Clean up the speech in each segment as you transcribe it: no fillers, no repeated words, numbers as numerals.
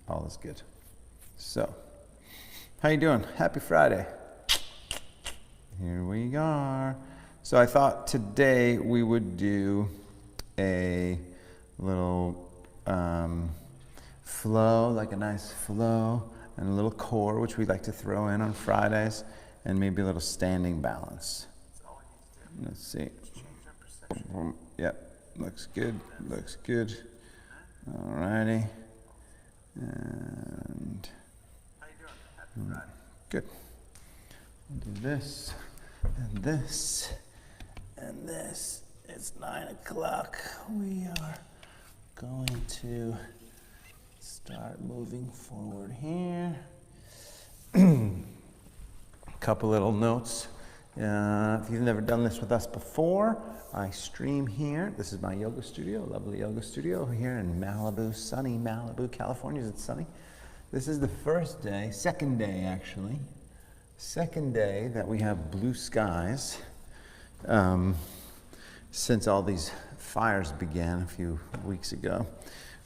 All is good. So, how you doing? Happy Friday. Here we are. So I thought today we would do a little flow, like a nice flow, and a little core, which we like to throw in on Fridays, and maybe a little standing balance. Let's see. Yep, looks good, looks good. Alrighty. And good. We'll do this, and this, and this. It's 9 o'clock. We are going to start moving forward here. A couple little notes. If you've never done this with us before, I stream here. This is my yoga studio, lovely yoga studio here in Malibu, sunny Malibu, California. Is it sunny? This is the second day actually. Second day that we have blue skies since all these fires began a few weeks ago.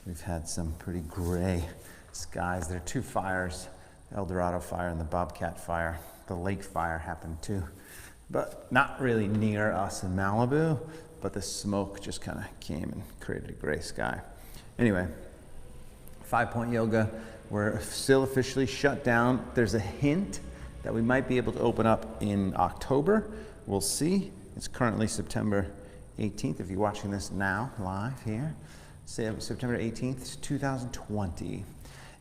We've had some pretty gray skies. There are two fires, the El Dorado fire and the Bobcat fire. The lake fire happened too, but not really near us in Malibu, but the smoke just kind of came and created a gray sky. Anyway, 5-point yoga, we're still officially shut down. There's a hint that we might be able to open up in October. We'll see. It's currently September 18th. If you're watching this now, live here, September 18th, 2020.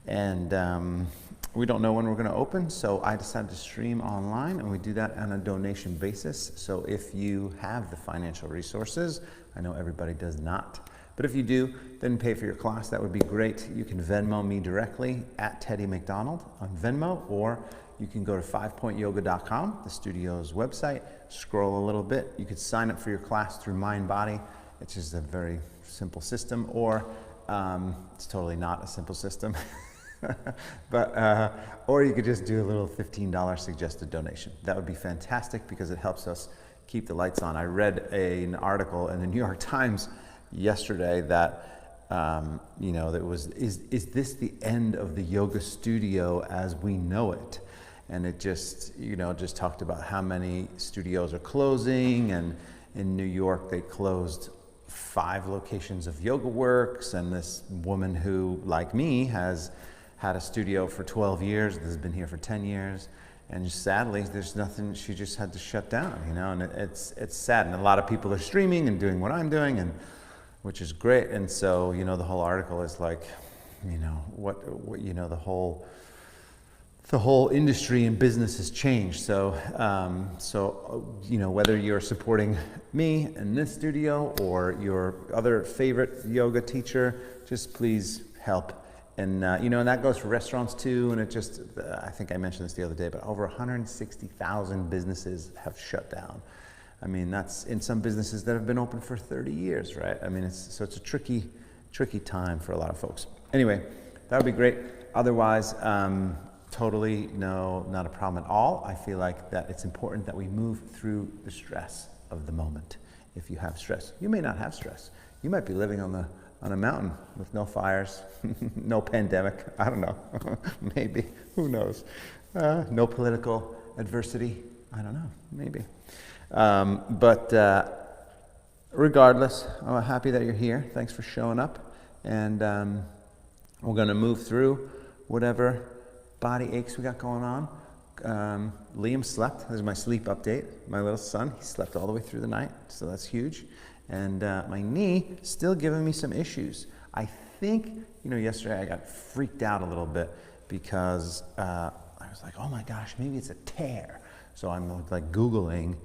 And we don't know when we're going to open, so I decided to stream online, and we do that on a donation basis. So if you have the financial resources, I know everybody does not, but if you do, then pay for your class. That would be great. You can Venmo me directly at Teddy McDonald on Venmo, or you can go to 5pointyoga.com, the studio's website, scroll a little bit. You could sign up for your class through MindBody. It's just a very simple system, or it's totally not a simple system. But or you could just do a little $15 suggested donation. That would be fantastic because it helps us keep the lights on. I read an article in the New York Times yesterday that that was is this the end of the yoga studio as we know it? And it just just talked about how many studios are closing, and in New York they closed 5 locations of Yoga Works, and this woman who, like me, has had a studio for 12 years, has been here for 10 years, and just sadly, there's nothing, she just had to shut down, and it's sad. And a lot of people are streaming and doing what I'm doing, and which is great. And so, the whole article is like, the whole industry and business has changed. So, whether you're supporting me in this studio or your other favorite yoga teacher, just please help. And and that goes for restaurants too. And it just, I think I mentioned this the other day, but over 160,000 businesses have shut down. I mean, that's in some businesses that have been open for 30 years, right? I mean, it's a tricky time for a lot of folks. Anyway, that would be great. Otherwise, totally not a problem at all. I feel like that it's important that we move through the stress of the moment. If you have stress, you may not have stress. You might be living on a mountain with no fires, no pandemic. I don't know. Maybe. Who knows? No political adversity. I don't know. Maybe. But regardless, I'm happy that you're here. Thanks for showing up. And we're going to move through whatever body aches we got going on. Liam slept. This is my sleep update. My little son, he slept all the way through the night, so that's huge. And my knee still giving me some issues. I think, yesterday I got freaked out a little bit because I was like, oh my gosh, maybe it's a tear. So I'm like Googling,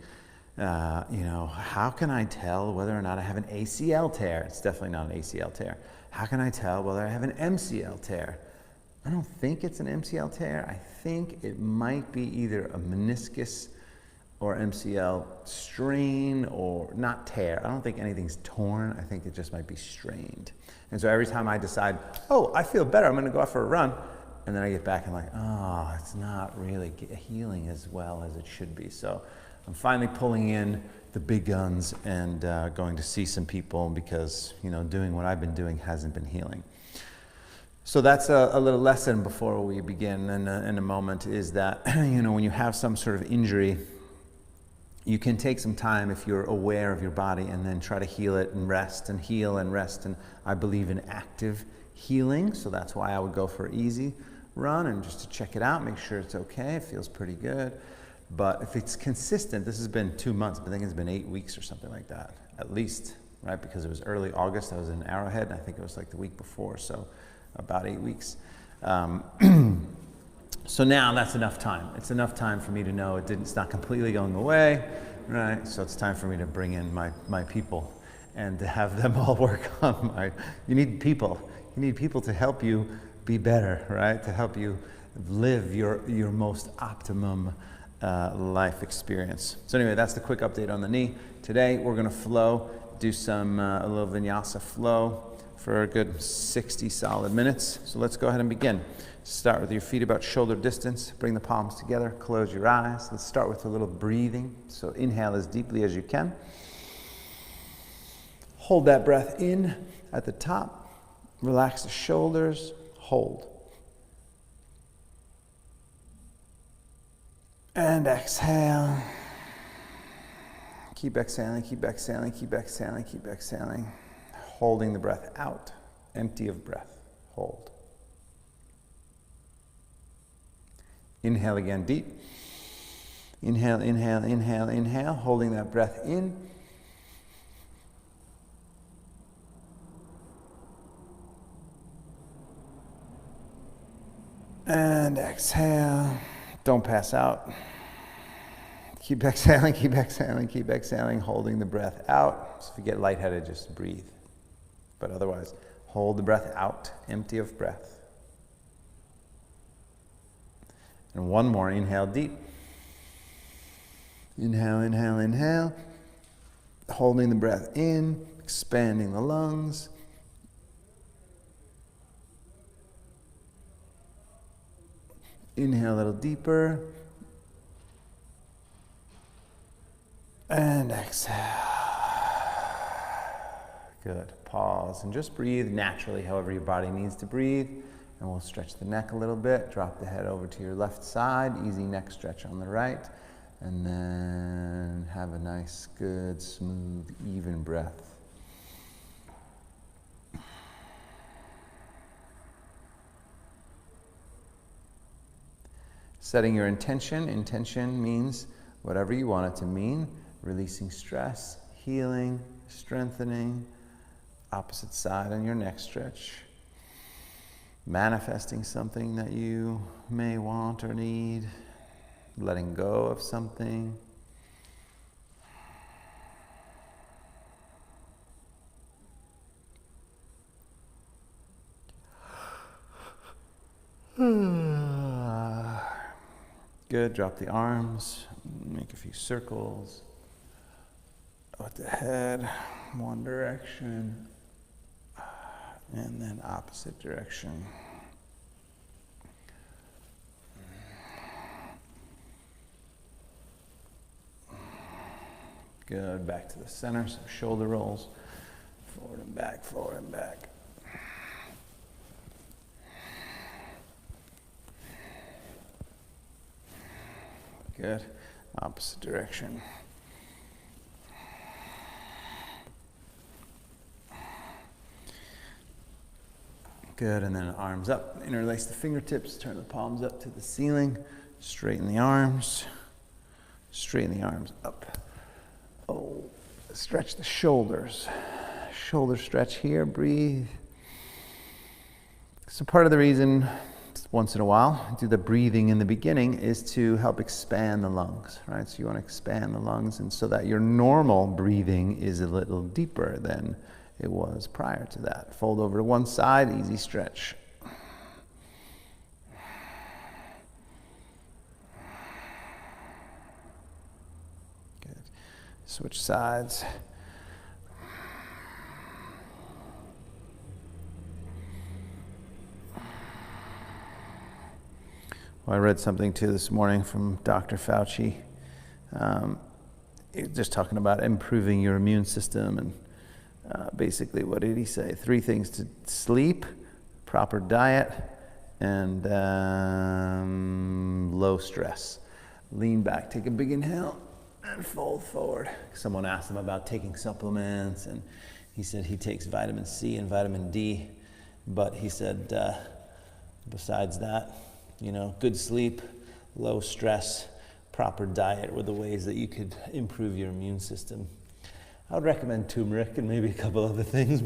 how can I tell whether or not I have an ACL tear? It's definitely not an ACL tear. How can I tell whether I have an MCL tear? I don't think it's an MCL tear. I think it might be either a meniscus or MCL strain, or not tear. I don't think anything's torn. I think it just might be strained. And so every time I decide, I feel better, I'm gonna go out for a run, and then I get back and I'm like, it's not really healing as well as it should be. So I'm finally pulling in the big guns and going to see some people because, doing what I've been doing hasn't been healing. So that's a little lesson before we begin in a moment, is that, when you have some sort of injury, you can take some time if you're aware of your body and then try to heal it and rest and heal and rest. And I believe in active healing, so that's why I would go for an easy run and just to check it out, make sure it's okay, it feels pretty good. But if it's consistent, this has been 2 months, but I think it's been 8 weeks or something like that, at least, right? Because it was early August, I was in Arrowhead, and I think it was like the week before, so about 8 weeks. So now that's enough time. It's enough time for me to know it's not completely going away, right? So it's time for me to bring in my people and to have them all work on you need people. You need people to help you be better, right? To help you live your most optimum life experience. So anyway, that's the quick update on the knee. Today we're gonna flow, do a little vinyasa flow for a good 60 solid minutes. So let's go ahead and begin. Start with your feet about shoulder distance. Bring the palms together. Close your eyes. Let's start with a little breathing. So inhale as deeply as you can. Hold that breath in at the top. Relax the shoulders. Hold. And exhale. Keep exhaling, keep exhaling, keep exhaling, keep exhaling. Holding the breath out. Empty of breath. Hold. Inhale again deep. Inhale, inhale, inhale, inhale. Holding that breath in. And exhale. Don't pass out. Keep exhaling, keep exhaling, keep exhaling. Holding the breath out. So if you get lightheaded, just breathe. But otherwise, hold the breath out. Empty of breath. And one more, inhale deep. Inhale, inhale, inhale. Holding the breath in, expanding the lungs. Inhale a little deeper. And exhale. Good. Pause and just breathe naturally, however your body needs to breathe. And we'll stretch the neck a little bit, drop the head over to your left side, easy neck stretch on the right, and then have a nice, good, smooth, even breath. Setting your intention. Intention means whatever you want it to mean, releasing stress, healing, strengthening, opposite side on your neck stretch. Manifesting something that you may want or need, letting go of something. Good, drop the arms, make a few circles with the head, one direction, and then opposite direction. Good, back to the center, some shoulder rolls, forward and back, forward and back. Good, opposite direction. Good, and then arms up. Interlace the fingertips, turn the palms up to the ceiling. Straighten the arms. Straighten the arms up. Oh, stretch the shoulders. Shoulder stretch here, breathe. So part of the reason, once in a while, do the breathing in the beginning is to help expand the lungs, right? So you want to expand the lungs, and so that your normal breathing is a little deeper than it was prior to that. Fold over to one side, easy stretch. Good. Switch sides. Well, I read something too this morning from Dr. Fauci, just talking about improving your immune system, and basically what did he say? 3 things: to sleep, proper diet, and low stress. Lean back, take a big inhale, and fold forward. Someone asked him about taking supplements, and he said he takes vitamin C and vitamin D, but he said besides that, good sleep, low stress, proper diet were the ways that you could improve your immune system. I would recommend turmeric and maybe a couple other things,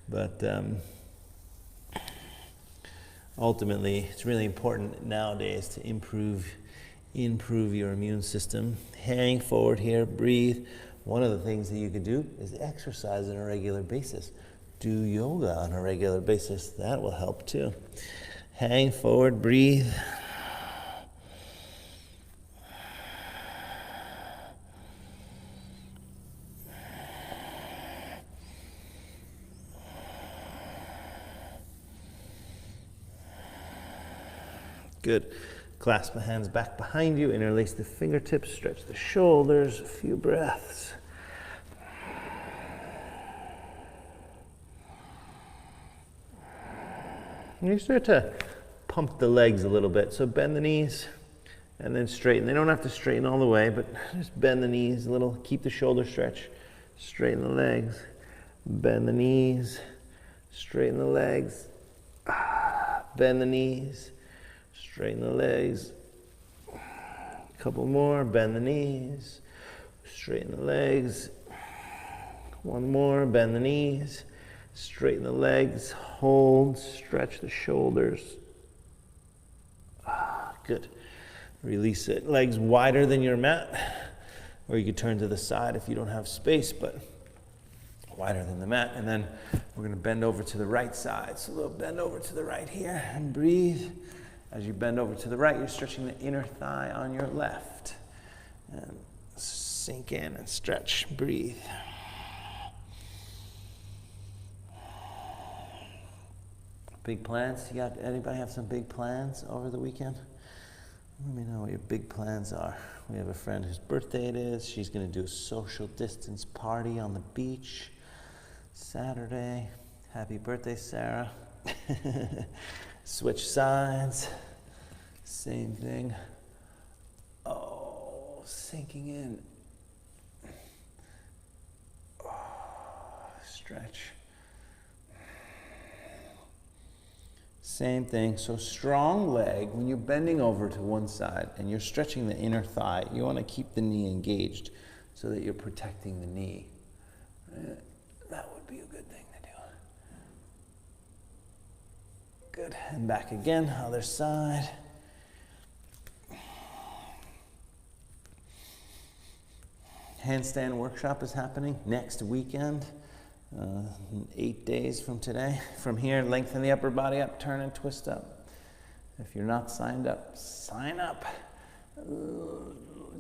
but ultimately, it's really important nowadays to improve your immune system. Hang forward here, breathe. One of the things that you could do is exercise on a regular basis. Do yoga on a regular basis. That will help too. Hang forward, breathe. Good. Clasp the hands back behind you, interlace the fingertips, stretch the shoulders, a few breaths. And you start to pump the legs a little bit. So bend the knees and then straighten. They don't have to straighten all the way, but just bend the knees a little. Keep the shoulder stretch. Straighten the legs. Bend the knees. Straighten the legs. Bend the knees. Straighten the legs. A couple more. Bend the knees. Straighten the legs. One more. Bend the knees. Straighten the legs. Hold. Stretch the shoulders. Good. Release it. Legs wider than your mat. Or you could turn to the side if you don't have space, but wider than the mat. And then we're going to bend over to the right side. So a little bend over to the right here and breathe. As you bend over to the right, you're stretching the inner thigh on your left. And sink in and stretch. Breathe. Big plans? Anybody have some big plans over the weekend? Let me know what your big plans are. We have a friend whose birthday it is. She's going to do a social distance party on the beach Saturday. Happy birthday, Sarah. Switch sides. Same thing. Oh, sinking in. Oh, stretch. Same thing. So strong leg. When you're bending over to one side and you're stretching the inner thigh, you want to keep the knee engaged so that you're protecting the knee. That would be a good thing to do. Good. And back again, other side. Handstand workshop is happening next weekend, 8 days from today. From here, lengthen the upper body up, turn and twist up. If you're not signed up, sign up.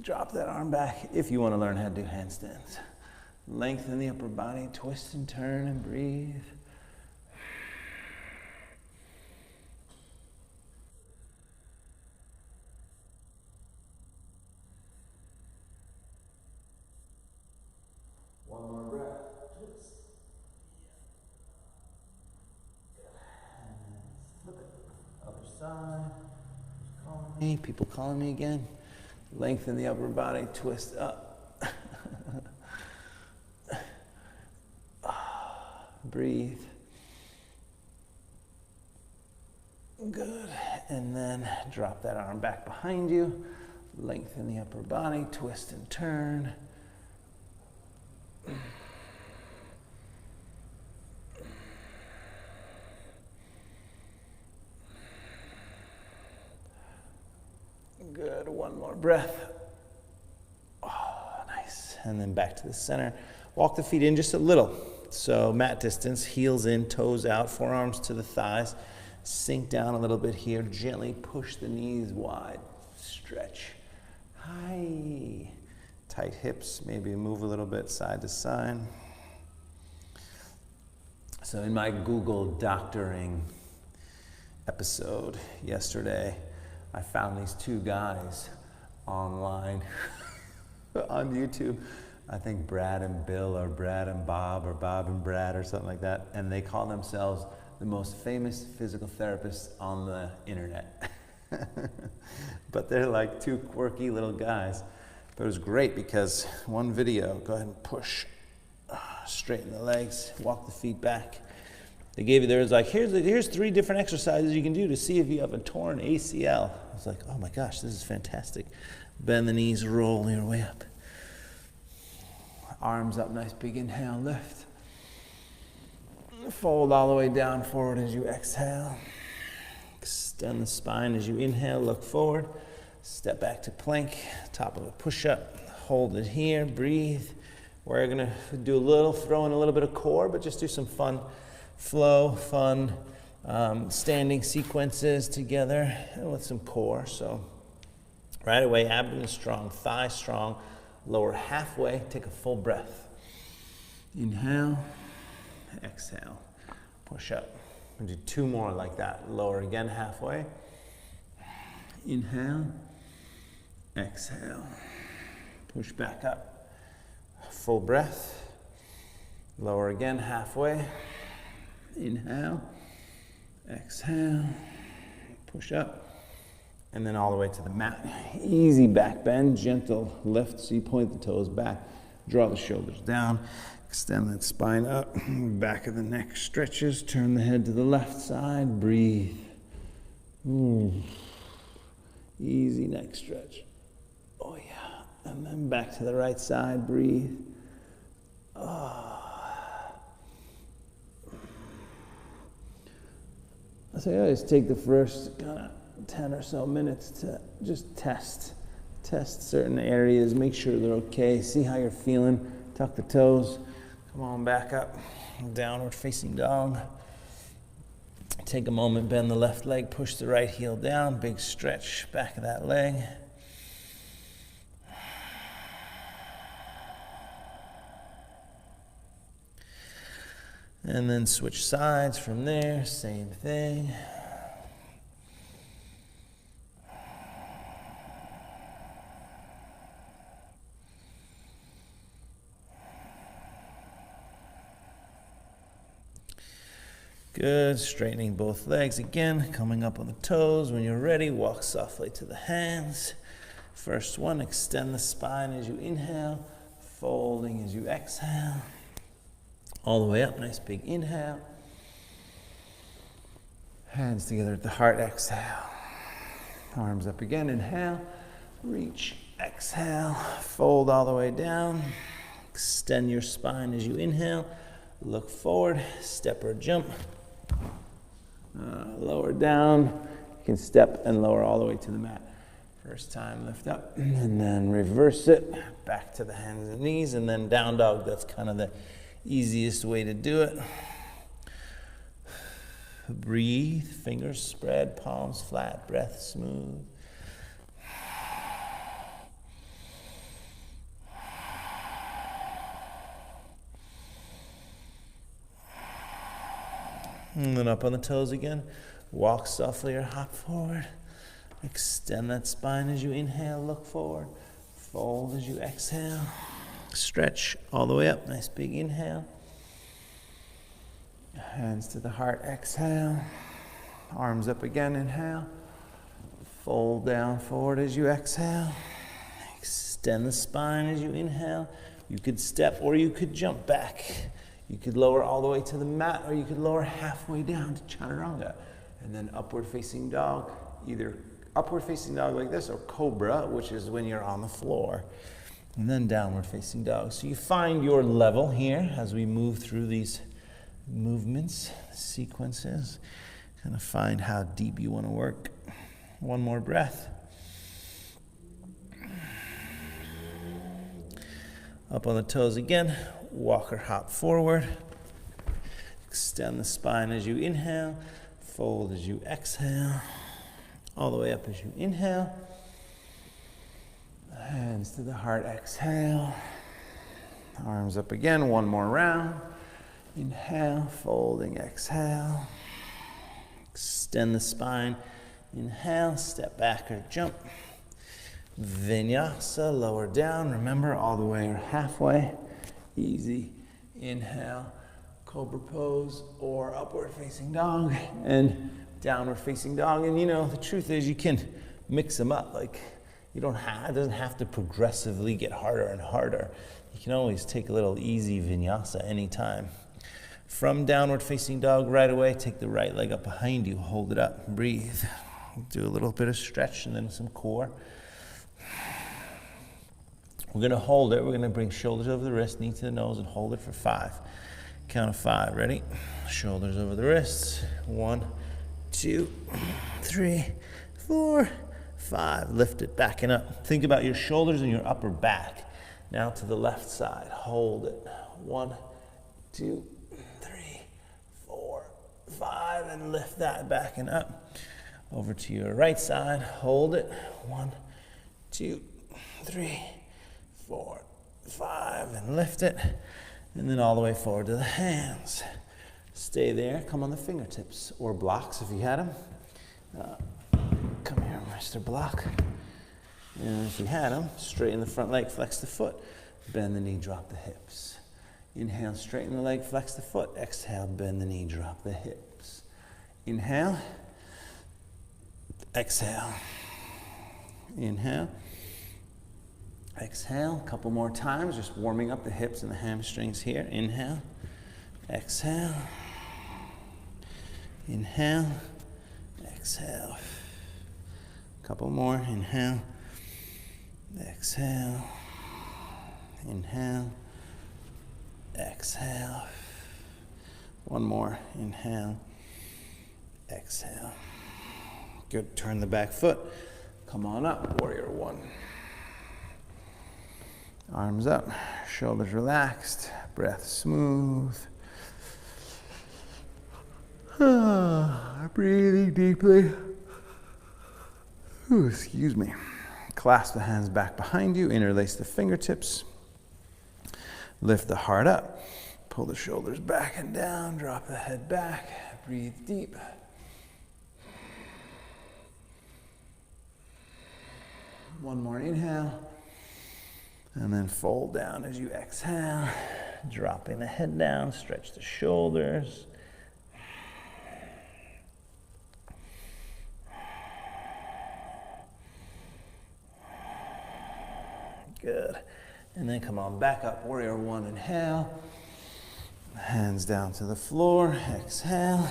Drop that arm back if you want to learn how to do handstands. Lengthen the upper body, twist and turn and breathe. One more breath. Twist. And flip it. Other side. People calling me again. Lengthen the upper body, twist up. Breathe. Good. And then drop that arm back behind you. Lengthen the upper body, twist and turn. Good. One more breath. Oh, nice. And then back to the center. Walk the feet in just a little. So mat distance, heels in, toes out, forearms to the thighs. Sink down a little bit here. Gently push the knees wide. Stretch. High. Tight hips. Maybe move a little bit side to side. So in my Google doctoring episode yesterday, I found these two guys online on YouTube I think Brad and Bill or Brad and Bob or Bob and Brad or something like that. And they call themselves the most famous physical therapists on the internet. But they're like two quirky little guys. But it was great because one video, go ahead and push, straighten the legs, walk the feet back. They gave you, there was like, here's 3 different exercises you can do to see if you have a torn ACL. I was like, oh my gosh, this is fantastic. Bend the knees, roll your way up. Arms up, nice big inhale, lift. Fold all the way down forward as you exhale. Extend the spine as you inhale, look forward. Step back to plank, top of a push-up. Hold it here, breathe. We're gonna do throw in a little bit of core, but just do some fun flow, fun standing sequences together and with some core. So right away, abdomen strong, thigh strong, lower halfway, take a full breath. Inhale, exhale, push up. We'll do 2 more like that. Lower again halfway. Inhale, exhale, push back up. Full breath. Lower again halfway. Inhale, exhale, push up, and then all the way to the mat. Easy back bend, gentle lift, so you point the toes back, draw the shoulders down, extend that spine up, back of the neck stretches, turn the head to the left side, breathe. Easy neck stretch. Oh yeah, and then back to the right side, breathe. So I always take the first kind of 10 or so minutes to just test certain areas, make sure they're okay, see how you're feeling, tuck the toes, come on back up, downward facing dog. Take a moment, bend the left leg, push the right heel down, big stretch, back of that leg. And then switch sides from there, same thing. Good, straightening both legs again, coming up on the toes. When you're ready, walk softly to the hands. First one, extend the spine as you inhale, folding as you exhale. All the way up, nice big inhale. Hands together at the heart, exhale. Arms up again, inhale. Reach, exhale. Fold all the way down. Extend your spine as you inhale. Look forward, step or jump. Lower down. You can step and lower all the way to the mat. First time, lift up, and then reverse it. Back to the hands and knees, and then down dog. That's kind of the easiest way to do it. Breathe, fingers spread, palms flat, breath smooth. And then up on the toes again. Walk softly or hop forward. Extend that spine as you inhale, look forward. Fold as you exhale. Stretch all the way up, nice big inhale. Hands to the heart, exhale. Arms up again, inhale. Fold down forward as you exhale. Extend the spine as you inhale. You could step or you could jump back. You could lower all the way to the mat, or you could lower halfway down to chaturanga. And then upward facing dog, either upward facing dog like this or cobra, which is when you're on the floor. And then downward facing dog. So you find your level here as we move through these movements, sequences. Kind of find how deep you want to work. One more breath. Up on the toes again. Walk or hop forward. Extend the spine as you inhale. Fold as you exhale. All the way up as you inhale. Hands to the heart, exhale. Arms up again, one more round. Inhale, folding, exhale. Extend the spine. Inhale, step back or jump. Vinyasa, lower down. Remember, all the way or halfway. Easy. Inhale, cobra pose or upward facing dog and downward facing dog. And you know, the truth is you can mix them up. Like, it doesn't have to progressively get harder and harder. You can always take a little easy vinyasa anytime. From downward facing dog, right away, take the right leg up behind you, hold it up, breathe. Do a little bit of stretch and then some core. We're gonna hold it. We're gonna bring shoulders over the wrist, knee to the nose, and hold it for 5. Count of 5, ready? Shoulders over the wrists. 1, 2, 3, 4, 5. Lift it, backing up. Think about your shoulders and your upper back. Now to the left side, hold it. 1, 2, 3, 4, 5, and lift that, backing up. Over to your right side, hold it. 1, 2, 3, 4, 5, and lift it. And then all the way forward to the hands. Stay there, come on the fingertips, or blocks if you had them. Come here, Mr. Block. And if you had them, straighten the front leg, flex the foot. Bend the knee, drop the hips. Inhale, straighten the leg, flex the foot. Exhale, bend the knee, drop the hips. Inhale. Exhale. Inhale. Exhale, a couple more times, just warming up the hips and the hamstrings here. Inhale. Exhale. Inhale. Exhale. Couple more. Inhale. Exhale. Inhale. Exhale. One more. Inhale. Exhale. Good. Turn the back foot. Come on up. Warrior 1. Arms up. Shoulders relaxed. Breath smooth. Breathing deeply. Ooh, excuse me. Clasp the hands back behind you. Interlace the fingertips. Lift the heart up. Pull the shoulders back and down. Drop the head back. Breathe deep. One more inhale. And then fold down as you exhale. Dropping the head down. Stretch the shoulders. Good. And then come on back up. Warrior 1, inhale. Hands down to the floor. Exhale.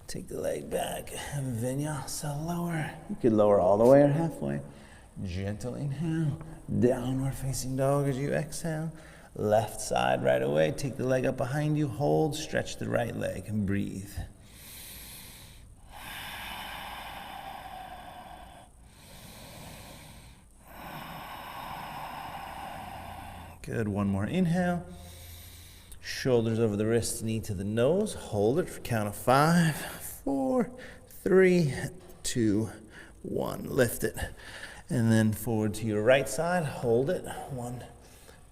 Take the leg back. Vinyasa, lower. You could lower all the way or halfway. Gentle inhale. Downward facing dog as you exhale. Left side right away. Take the leg up behind you. Hold. Stretch the right leg and breathe. Good. One more inhale. Shoulders over the wrists, knee to the nose. Hold it for count of 5, 4, 3, 2, 1. Lift it. And then forward to your right side. Hold it. 1,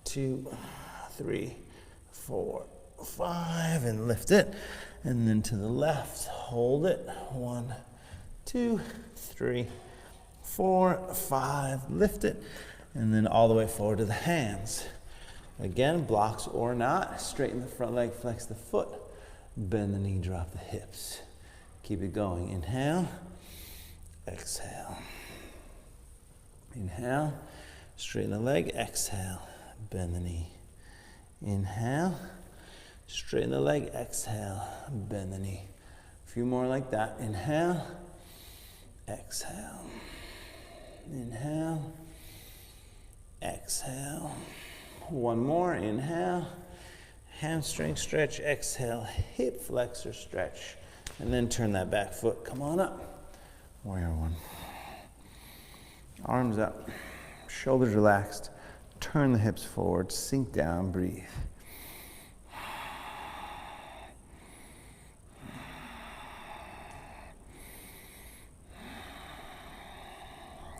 2, 3, 4, 5. And lift it. And then to the left. Hold it. 1, 2, 3, 4, 5. Lift it. And then all the way forward to the hands. Again, blocks or not, straighten the front leg, flex the foot, bend the knee, drop the hips. Keep it going. Inhale, exhale. Inhale, straighten the leg, exhale, bend the knee. Inhale, straighten the leg, exhale, bend the knee. A few more like that. Inhale, exhale. Inhale, exhale. One more, inhale, hamstring stretch, exhale, hip flexor stretch, and then turn that back foot. Come on up, Warrior 1. Arms up, shoulders relaxed, turn the hips forward, sink down, breathe.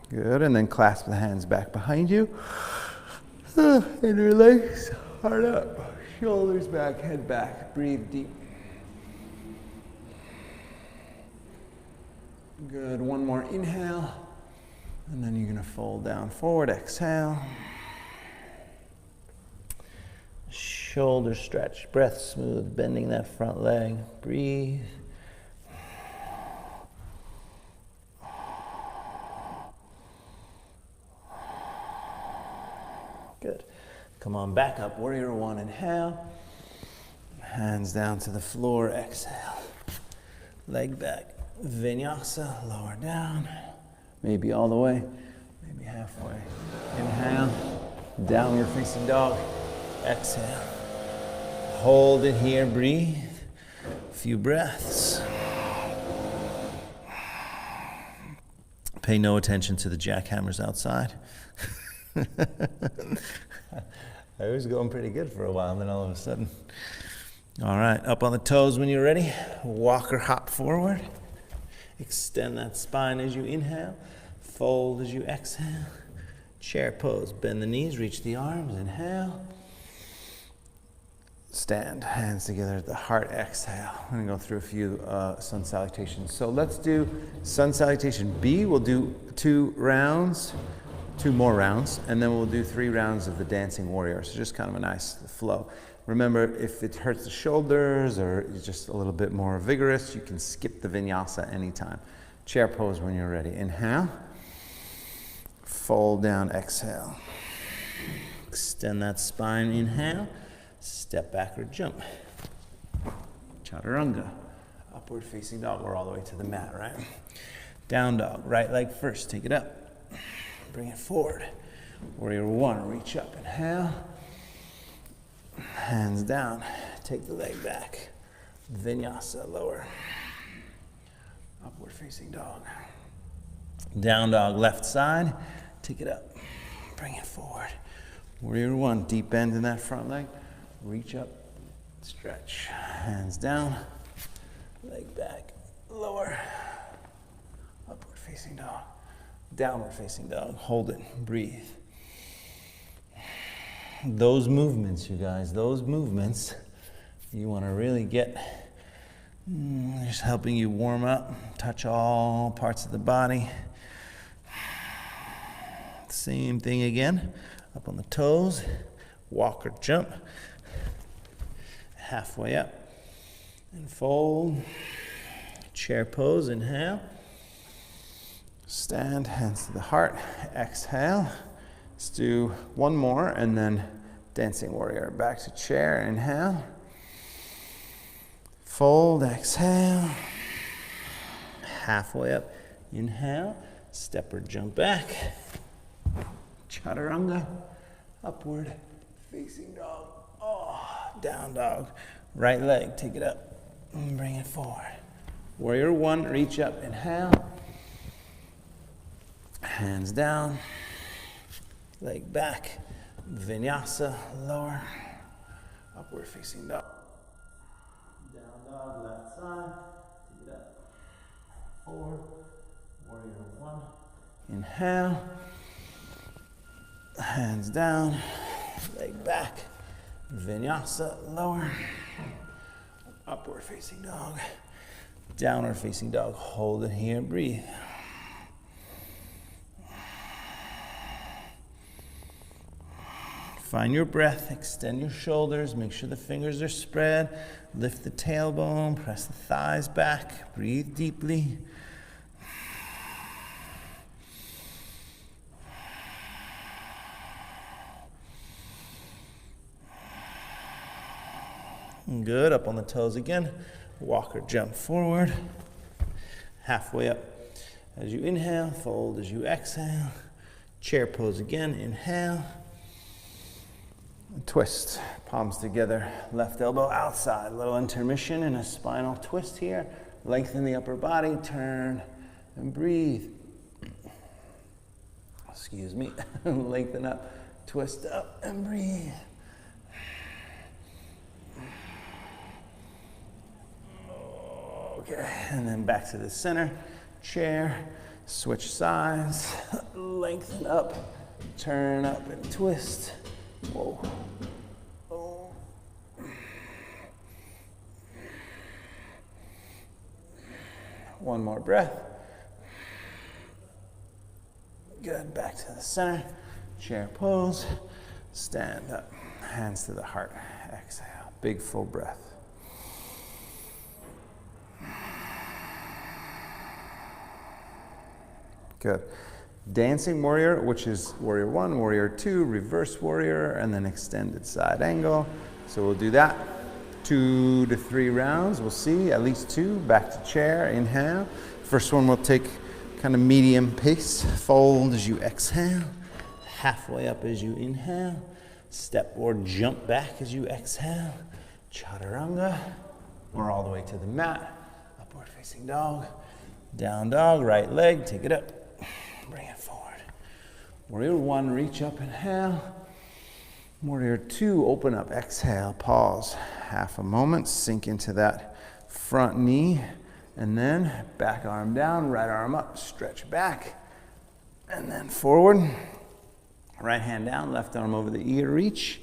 Good, and then clasp the hands back behind you. Interlace, heart up, shoulders back, head back. Breathe deep. Good. One more inhale. And then you're going to fold down forward, exhale. Shoulder stretch, breath smooth, bending that front leg. Breathe. Good. Come on back up, warrior one, inhale. Hands down to the floor, exhale. Leg back, vinyasa, lower down. Maybe all the way, maybe halfway. Inhale, downward facing dog. Exhale. Hold it here, breathe. A few breaths. Pay no attention to the jackhammers outside. I was going pretty good for a while, and then all of a sudden. All right, up on the toes when you're ready. Walk or hop forward. Extend that spine as you inhale. Fold as you exhale. Chair pose. Bend the knees, reach the arms. Inhale. Stand, hands together at the heart, exhale. I'm gonna go through a few sun salutations. So let's do sun salutation B. We'll do 2 more rounds, and then we'll do 3 rounds of the dancing warrior. So just kind of a nice flow. Remember, if it hurts the shoulders or you're just a little bit more vigorous, you can skip the vinyasa anytime. Chair pose when you're ready. Inhale, fold down, exhale. Extend that spine, inhale. Step back or jump. Chaturanga. Upward facing dog. We're all the way to the mat, right? Down dog. Right leg first. Take it up. Bring it forward. Warrior one. Reach up. Inhale. Hands down. Take the leg back. Vinyasa. Lower. Upward facing dog. Down dog. Left side. Take it up. Bring it forward. Warrior one. Deep bend in that front leg. Reach up, stretch, hands down, leg back, lower, upward facing dog, downward facing dog, hold it, breathe. Those movements, you guys, those movements, you want to really get, just helping you warm up, touch all parts of the body. Same thing again, up on the toes, walk or jump. Halfway up and fold. Chair pose, inhale. Stand, hands to the heart, exhale. Let's do 1 more and then dancing warrior. Back to chair, inhale. Fold, exhale. Halfway up, inhale. Step or jump back. Chaturanga, upward facing dog. Down dog. Right leg, take it up and bring it forward. Warrior one, reach up, inhale. Hands down. Leg back. Vinyasa, lower. Upward facing dog. Down dog, left side. Take it up. Forward. Warrior one. Inhale. Hands down. Leg back. Vinyasa, lower, upward facing dog, downward facing dog. Hold it here, breathe. Find your breath, extend your shoulders, make sure the fingers are spread, lift the tailbone, press the thighs back, breathe deeply. Good, up on the toes again. Walk or jump forward. Halfway up. As you inhale, fold as you exhale. Chair pose again, inhale. Twist, palms together, left elbow outside. Little intermission and a spinal twist here. Lengthen the upper body, turn and breathe. Excuse me, lengthen up, twist up and breathe. Okay, and then back to the center, chair, switch sides, lengthen up, turn up and twist. Whoa. Oh. One more breath. Good, back to the center. Chair pose. Stand up. Hands to the heart. Exhale. Big full breath. Good. Dancing warrior, which is warrior 1, warrior 2, reverse warrior, and then extended side angle. So we'll do that 2 to 3 rounds. We'll see, at least 2. Back to chair, inhale. First one we'll take kind of medium pace. Fold as you exhale. Halfway up as you inhale. Step or jump back as you exhale. Chaturanga, or all the way to the mat. Upward facing dog. Down dog, right leg, take it up. Bring it forward. Warrior 1, reach up, inhale. Warrior 2, open up, exhale, pause. Half a moment, sink into that front knee. And then back arm down, right arm up, stretch back. And then forward. Right hand down, left arm over the ear, reach.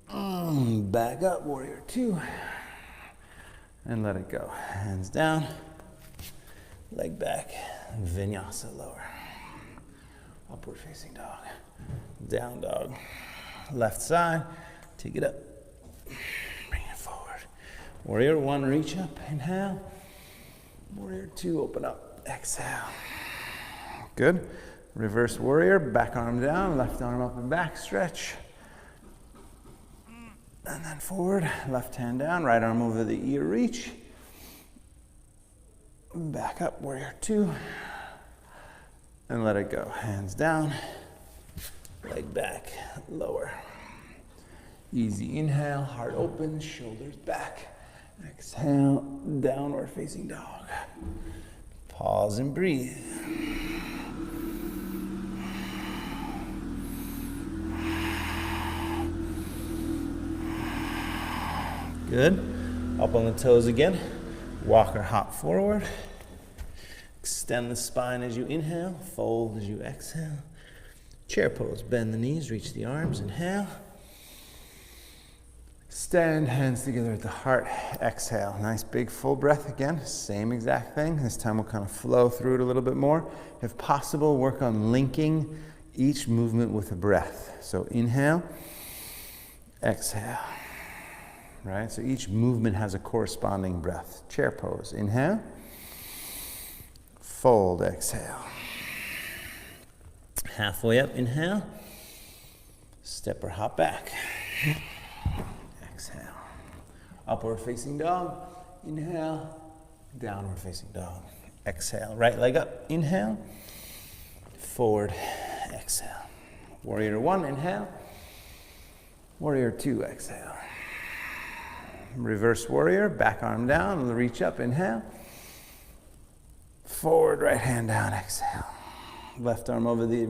Back up, warrior 2. And let it go. Hands down, leg back, vinyasa lower. Upward facing dog. Down dog. Left side, take it up. Bring it forward. Warrior 1, reach up, inhale. Warrior 2, open up, exhale. Good. Reverse warrior, back arm down, left arm up and back, stretch. And then forward, left hand down, right arm over the ear, reach. Back up, warrior 2. And let it go. Hands down, leg back, lower. Easy inhale, heart open, shoulders back. Exhale, downward facing dog. Pause and breathe. Good. Up on the toes again. Walk or hop forward. Extend the spine as you inhale. Fold as you exhale. Chair pose. Bend the knees. Reach the arms. Inhale. Stand, hands together at the heart. Exhale. Nice big full breath again. Same exact thing. This time we'll kind of flow through it a little bit more. If possible, work on linking each movement with a breath. So inhale. Exhale. Right? So each movement has a corresponding breath. Chair pose. Inhale. Fold. Exhale. Halfway up. Inhale. Step or hop back. Exhale. Upward facing dog. Inhale. Downward facing dog. Exhale. Right leg up. Inhale. Forward. Exhale. Warrior 1. Inhale. Warrior 2. Exhale. Reverse warrior, back arm down, reach up, inhale. Forward, right hand down, exhale. Left arm over the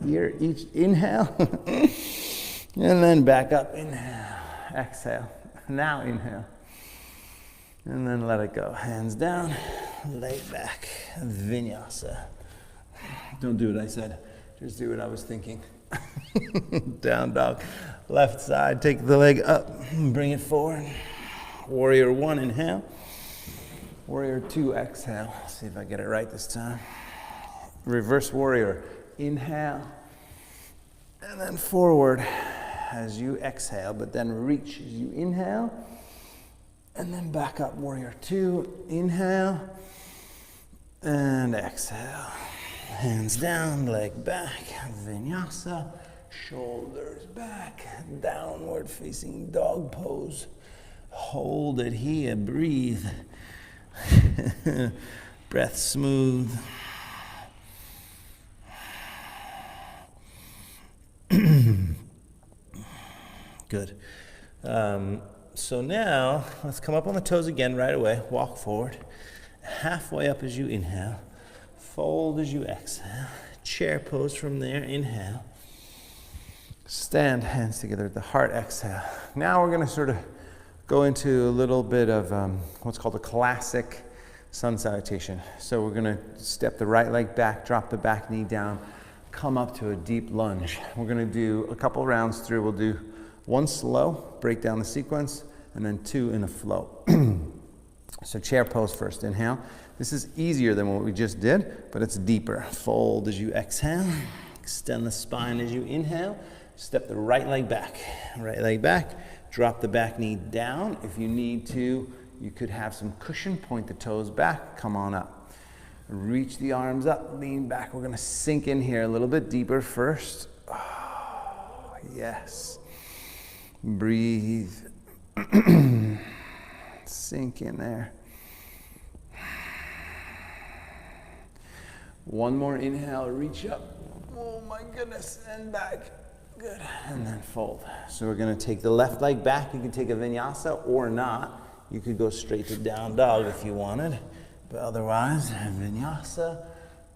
ear, each inhale. And then back up, inhale, exhale. Now inhale. And then let it go. Hands down, leg back, vinyasa. Don't do what I said, just do what I was thinking. Down dog. Left side, take the leg up, bring it forward. Warrior 1, inhale. Warrior 2, exhale. See if I get it right this time. Reverse warrior, inhale. And then forward as you exhale, but then reach as you inhale. And then back up, warrior 2, inhale. And exhale. Hands down, leg back, vinyasa, shoulders back, downward facing dog pose. Hold it here, breathe. Breath smooth. Good. So now, let's come up on the toes again right away. Walk forward. Halfway up as you inhale. Fold as you exhale. Chair pose from there. Inhale. Stand, hands together at the heart. Exhale. Now we're going to sort of go into a little bit of what's called a classic sun salutation. So we're going to step the right leg back, drop the back knee down, come up to a deep lunge. We're going to do a couple rounds through. We'll do one slow, break down the sequence, and then 2 in a flow. So chair pose first, inhale. This is easier than what we just did, but it's deeper. Fold as you exhale. Extend the spine as you inhale. Step the right leg back. Right leg back. Drop the back knee down. If you need to, you could have some cushion. Point the toes back. Come on up. Reach the arms up. Lean back. We're going to sink in here a little bit deeper first. Oh, yes. Breathe. Sink in there. One more inhale, reach up. Oh my goodness, and back. Good, and then fold. So we're gonna take the left leg back. You can take a vinyasa or not. You could go straight to down dog if you wanted. But otherwise, vinyasa,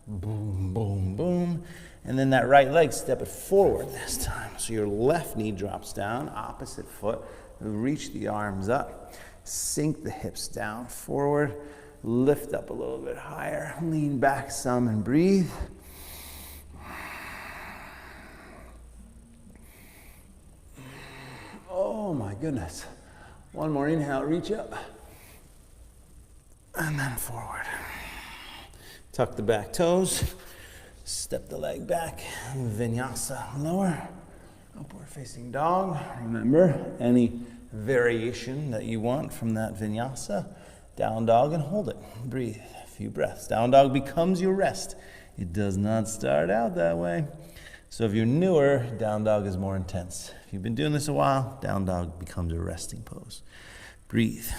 boom, boom, boom. And then that right leg, step it forward this time. So your left knee drops down, opposite foot. Reach the arms up. Sink the hips down, forward. Lift up a little bit higher. Lean back some and breathe. Oh my goodness. One more inhale, reach up. And then forward. Tuck the back toes. Step the leg back. Vinyasa, lower. Upward facing dog. Remember, any variation that you want from that vinyasa. Down dog and hold it. Breathe. A few breaths. Down dog becomes your rest. It does not start out that way. So if you're newer, down dog is more intense. If you've been doing this a while, down dog becomes a resting pose. Breathe.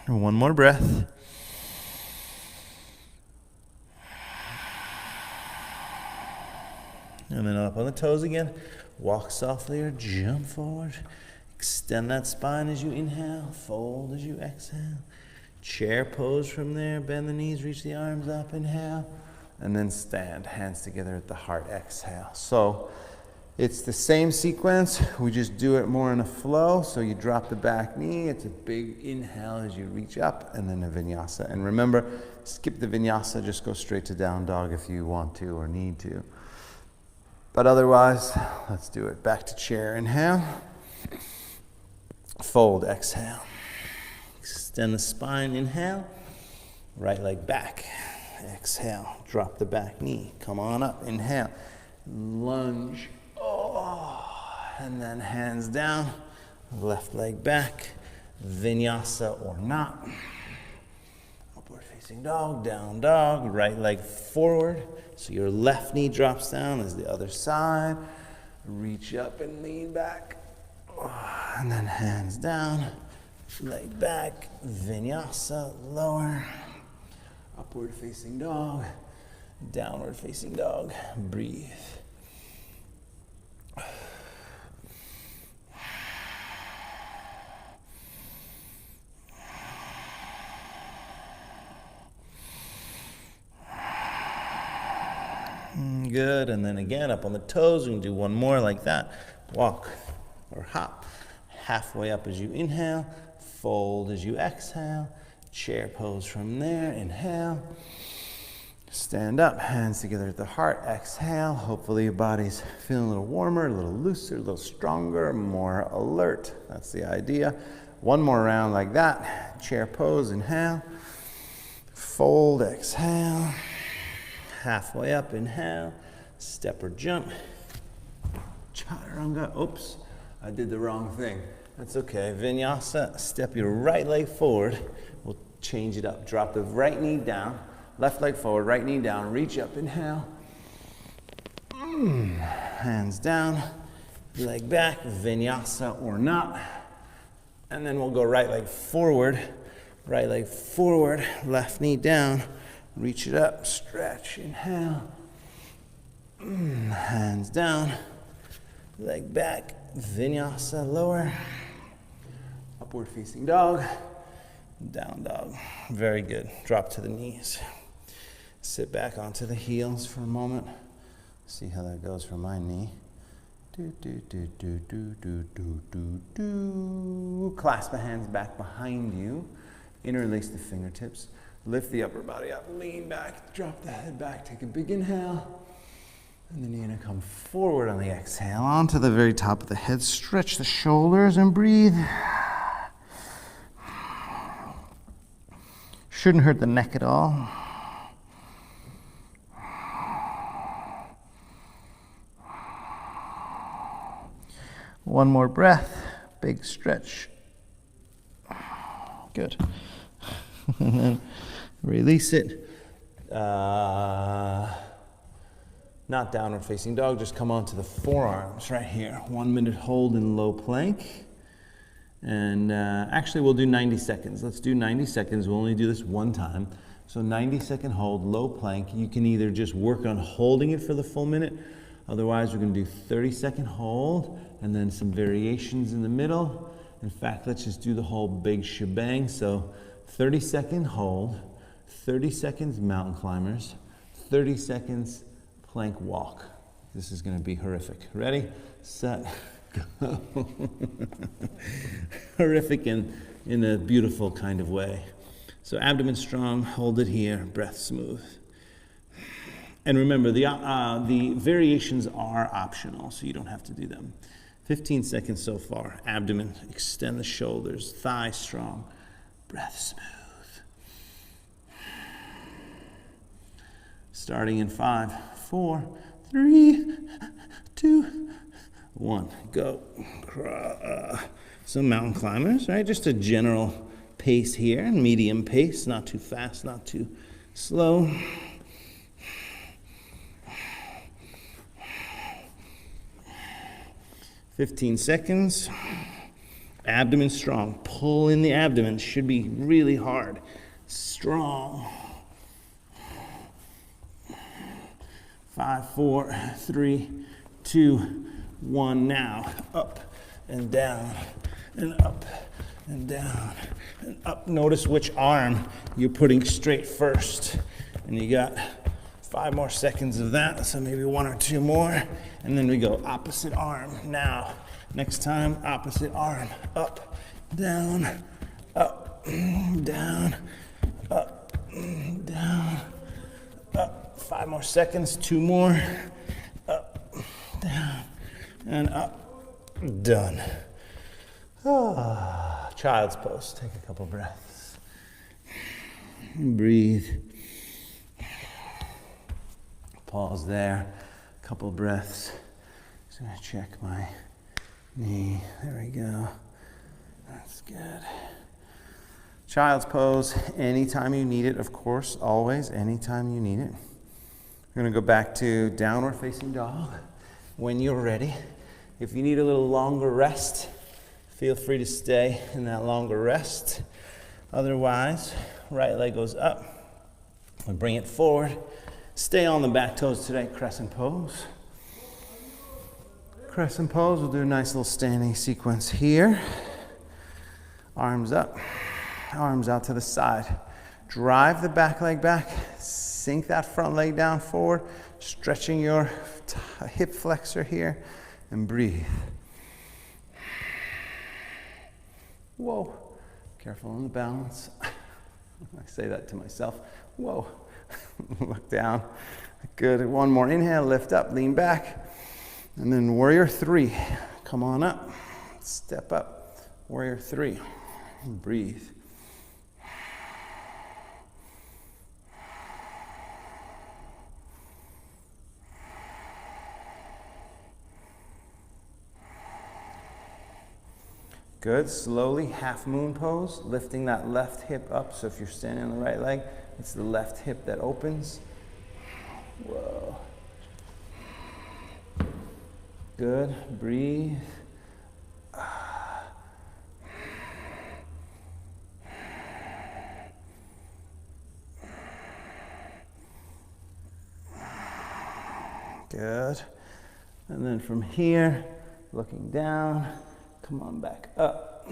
And one more breath. And then up on the toes again. Walk softly or jump forward. Extend that spine as you inhale. Fold as you exhale. Chair pose from there. Bend the knees, reach the arms up. Inhale. And then stand. Hands together at the heart. Exhale. So it's the same sequence. We just do it more in a flow. So you drop the back knee. It's a big inhale as you reach up. And then a vinyasa. And remember, skip the vinyasa. Just go straight to down dog if you want to or need to. But otherwise, let's do it. Back to chair, inhale. Fold, exhale. Extend the spine, inhale. Right leg back, exhale. Drop the back knee, come on up, inhale. Lunge, and then hands down. Left leg back, vinyasa or not. Upward facing dog, down dog, right leg forward. So your left knee drops down as the other side. Reach up and lean back. And then hands down. Leg back. Vinyasa. Lower. Upward facing dog. Downward facing dog. Breathe. Good, and then again up on the toes. We can do one more like that. Walk or hop. Halfway up as you inhale. Fold as you exhale. Chair pose from there. Inhale. Stand up, hands together at the heart. Exhale. Hopefully your body's feeling a little warmer, a little looser, a little stronger, more alert. That's the idea. One more round like that. Chair pose. Inhale. Fold. Exhale. Halfway up, inhale, step or jump, chaturanga. Oops, I did the wrong thing. That's okay. Vinyasa, step your right leg forward. We'll change it up. Drop the right knee down, left leg forward, right knee down. Reach up, inhale. Hands down, leg back, vinyasa or not. And then we'll go right leg forward, left knee down. Reach it up, stretch, inhale. Hands down, leg back, vinyasa, lower. Upward facing dog, down dog. Very good. Drop to the knees. Sit back onto the heels for a moment. See how that goes for my knee. Do, do, do, do, do, do, do, do, do. Clasp the hands back behind you. Interlace the fingertips. Lift the upper body up, lean back, drop the head back, take a big inhale. And then you're gonna come forward on the exhale, onto the very top of the head. Stretch the shoulders and breathe. Shouldn't hurt the neck at all. One more breath, big stretch. Good. And then release it. Not downward facing dog, just come onto the forearms right here. 1 minute hold in low plank. And actually we'll do 90 seconds. Let's do 90 seconds. We'll only do this one time. So 90-second hold, low plank. You can either just work on holding it for the full minute. Otherwise, we're gonna do 30-second hold and then some variations in the middle. In fact, let's just do the whole big shebang. So 30-second hold, 30 seconds mountain climbers, 30 seconds plank walk. This is gonna be horrific. Ready, set, go. Horrific in a beautiful kind of way. So abdomen strong, hold it here, breath smooth. And remember, the variations are optional, so you don't have to do them. 15 seconds so far. Abdomen, extend the shoulders, thigh strong, breath smooth. Starting in 5, 4, 3, 2, 1, go. So mountain climbers, right? Just a general pace here, medium pace, not too fast, not too slow. "15 seconds. Abdomen strong. Pull in the abdomen. Should be really hard. Strong. 5, 4, 3, 2, 1. Now up and down and up and down and up. Notice which arm you're putting straight first. And you got 5 more seconds of that, so maybe 1 or 2 more. And then we go opposite arm. Now, next time, opposite arm. Up, down, up, down, up, down, up. 5 more seconds, 2 more. Up, down, and up. Done. Ah, child's pose. Take a couple breaths. Breathe. Pause there. Couple breaths. Just gonna check my knee. There we go. That's good. Child's pose, anytime you need it, of course, always, anytime you need it. We're gonna go back to downward facing dog when you're ready. If you need a little longer rest, feel free to stay in that longer rest. Otherwise, right leg goes up. We bring it forward. Stay on the back toes today, crescent pose. Crescent pose, we'll do a nice little standing sequence here. Arms up, arms out to the side. Drive the back leg back, sink that front leg down forward, stretching your hip flexor here, and breathe. Whoa, careful on the balance. I say that to myself, whoa. Look down. Good. 1 more inhale, lift up, lean back. And then warrior 3. Come on up. Step up. Warrior 3. Breathe. Good. Slowly, half moon pose, lifting that left hip up. So if you're standing on the right leg, it's the left hip that opens. Whoa. Good. Breathe. Good. And then from here, looking down, come on back up.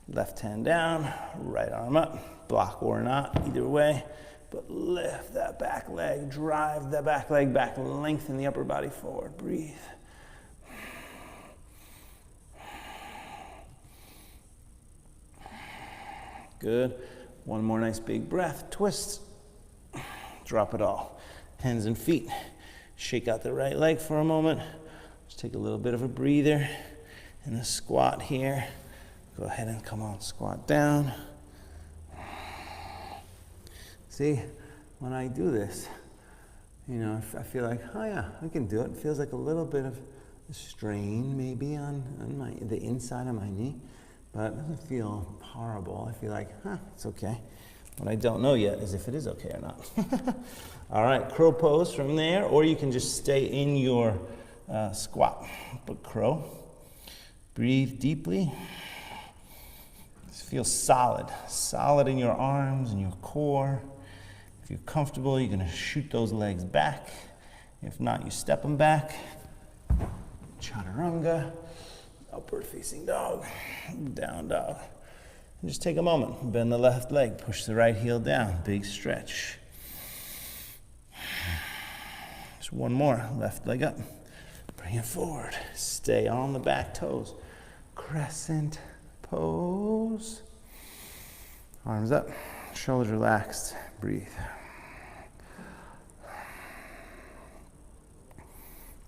Left hand down, right arm up. Block or not, either way. But lift that back leg, drive the back leg back, lengthen the upper body forward. Breathe. Good. 1 more nice big breath. Twist. Drop it all. Hands and feet Shake out the right leg for a moment. Just take a little bit of a breather in the squat here. Go ahead and come on, squat down. See, when I do this, you know, I feel like, oh yeah, I can do it. It feels like a little bit of a strain maybe on the inside of my knee, but it doesn't feel horrible. I feel like, it's okay. What I don't know yet is if it is okay or not. All right, crow pose from there, or you can just stay in your squat. But crow, breathe deeply. Just feel solid, solid in your arms and your core. If you're comfortable, you're gonna shoot those legs back. If not, you step them back. Chaturanga, upward facing dog, down dog. And just take a moment, bend the left leg, push the right heel down, big stretch. Just one more, left leg up, bring it forward, stay on the back toes. Crescent pose. Arms up, shoulders relaxed, breathe.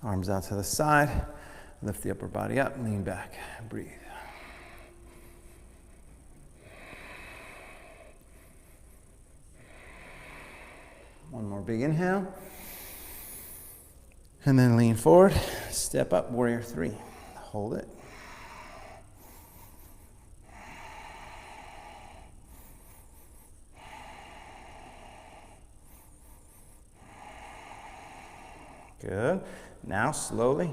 Arms out to the side, lift the upper body up, lean back, breathe. One more big inhale. And then lean forward, step up, warrior three. Hold it. Good. Now slowly,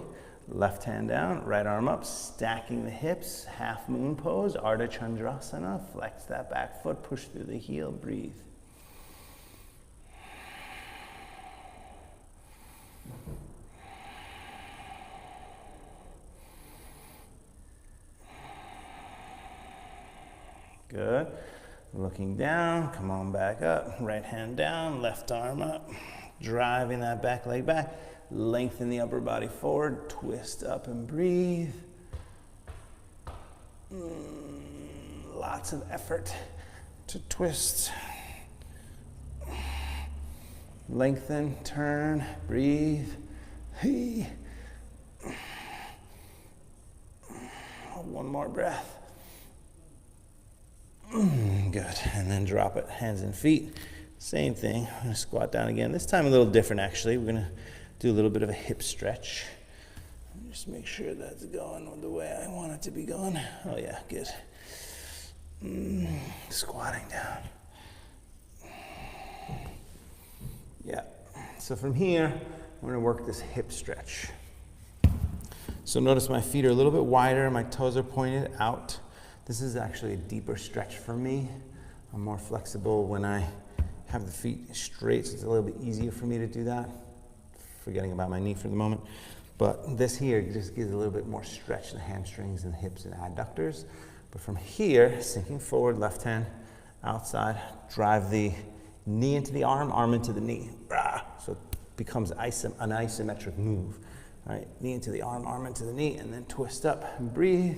left hand down, right arm up, stacking the hips, half moon pose, Ardha Chandrasana. Flex that back foot, push through the heel, breathe. Good. Looking down, come on back up, right hand down, left arm up, driving that back leg back. Lengthen the upper body forward, twist up and breathe. Lots of effort to twist. Lengthen, turn, breathe. One more breath. Good, and then drop it, hands and feet. Same thing, I'm gonna squat down again. This time a little different actually. We're gonna do a little bit of a hip stretch. Just make sure that's going the way I want it to be going. Oh yeah, good. Squatting down. Yeah, so from here, we're gonna work this hip stretch. So notice my feet are a little bit wider, my toes are pointed out. This is actually a deeper stretch for me. I'm more flexible when I have the feet straight, so it's a little bit easier for me to do that. Forgetting about my knee for the moment. But this here just gives a little bit more stretch in the hamstrings and the hips and adductors. But from here, sinking forward, left hand outside, drive the knee into the arm, arm into the knee. So it becomes an isometric move. All right, knee into the arm into the knee, and then twist up and breathe.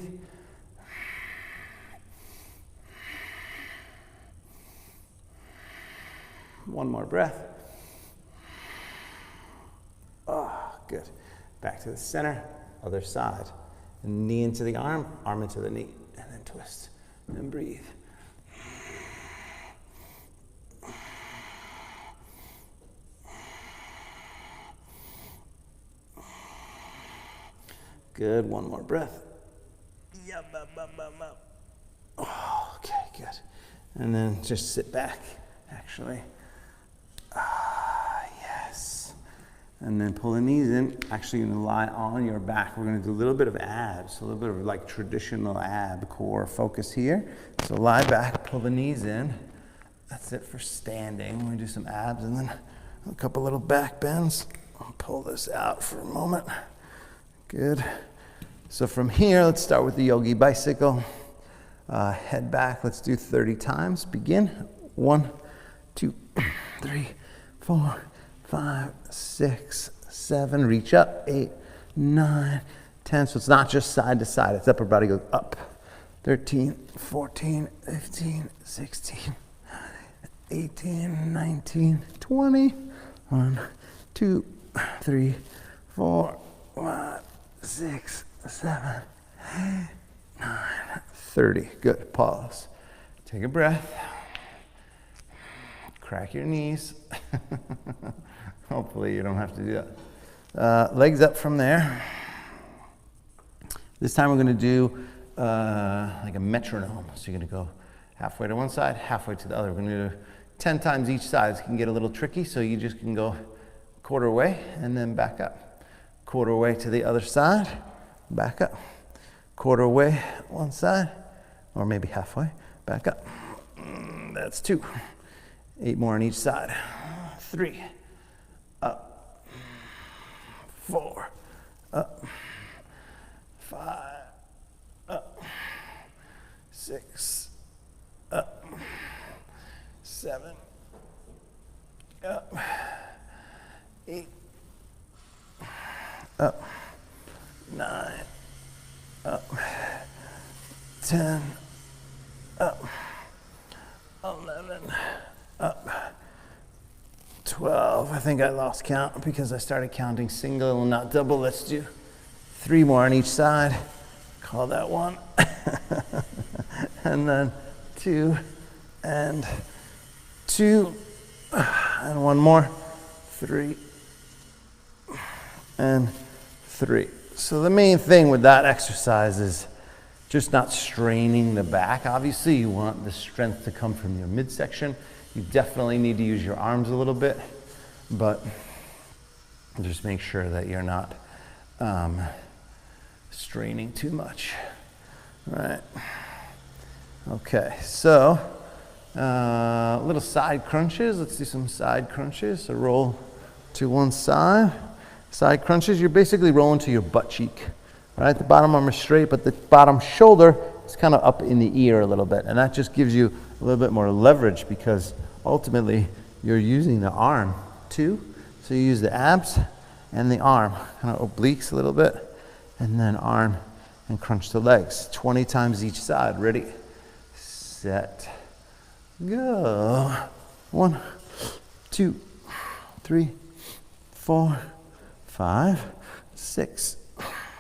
One more breath. Oh, good. Back to the center, other side. Knee into the arm into the knee, and then twist, and then breathe. Good, one more breath. Oh, okay, good. And then just sit back, actually. Yes. And then pull the knees in. Actually, you're gonna lie on your back. We're gonna do a little bit of abs, a little bit of like traditional ab core focus here. So lie back, pull the knees in. That's it for standing. We're gonna do some abs and then a couple little back bends. I'll pull this out for a moment. Good. So from here, let's start with the yogi bicycle. Head back, let's do 30 times. Begin. 1, 2, 3, 4, 5, 6, 7. Reach up. 8, 9, 10. So it's not just side to side. It's upper body goes up. 13, 14, 15, 16, 18, 19, 20. 1, 2, 3, 4, 5, 6, 7, 8, 9, 30. Good. Pause. Take a breath. Crack your knees. Hopefully you don't have to do that. Legs up from there. This time we're going to do like a metronome. So you're going to go halfway to one side, halfway to the other. We're going to do 10 times each side. It can get a little tricky, so you just can go quarter way and then back up. Quarter way to the other side, back up. Quarter way one side, or maybe halfway, back up. That's 2. 8 more on each side. 3, up. 4, up. 5, up. 6, up. 7, up. 8, up. 9, up. 10, up. 11, up. 12. I think I lost count because I started counting single and not double. Let's do 3 more on each side. Call that 1. And then 2 and 2 and 1 more. 3 and 3. So the main thing with that exercise is just not straining the back. Obviously, you want the strength to come from your midsection. You definitely need to use your arms a little bit, but just make sure that you're not straining too much. All right. Okay, so little side crunches. Let's do some side crunches. So roll to one side. Side crunches, you're basically rolling to your butt cheek. Right, the bottom arm is straight, but the bottom shoulder is kind of up in the ear a little bit. And that just gives you a little bit more leverage because ultimately you're using the arm too. So you use the abs and the arm, kind of obliques a little bit, and then arm and crunch the legs. 20 times each side. Ready, set, go. 1, 2, 3, 4, 5, 6,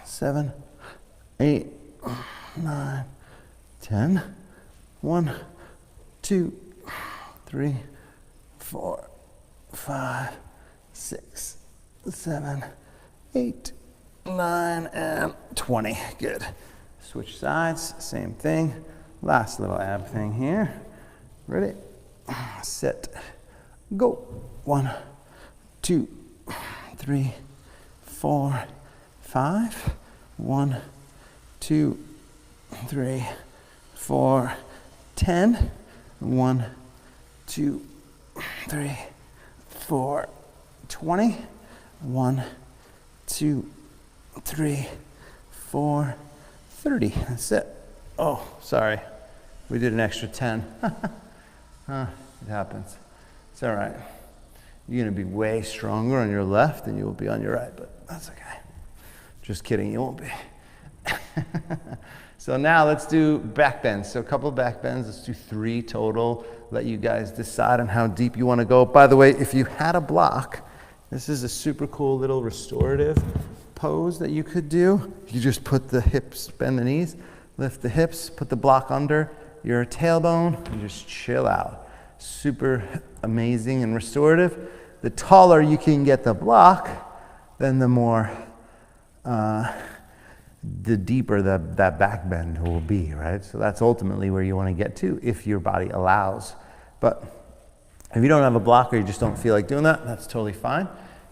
7, 8, 9, 10. 1, 2, 3, 4, 5, 6, 7, 8, 9, and 20. Good. Switch sides, same thing. Last little ab thing here. Ready, set, go. 1, 2, 3, 4, 5. 1, 2, 3, 4, 10. 1, 2, 3, 4, 20. 1, 2, 3, 4, 30. That's it. Oh, sorry. We did an extra 10. It happens. It's all right. You're going to be way stronger on your left than you will be on your right, but that's okay. Just kidding, you won't be. So now let's do back bends. So a couple of back bends. Let's do 3 total. Let you guys decide on how deep you want to go. By the way, if you had a block, this is a super cool little restorative pose that you could do. You just put the hips, bend the knees, lift the hips, put the block under your tailbone, and just chill out. Super amazing and restorative. The taller you can get the block, then the more the deeper that back bend will be, right? So that's ultimately where you want to get to if your body allows. But if you don't have a block or you just don't feel like doing that, that's totally fine.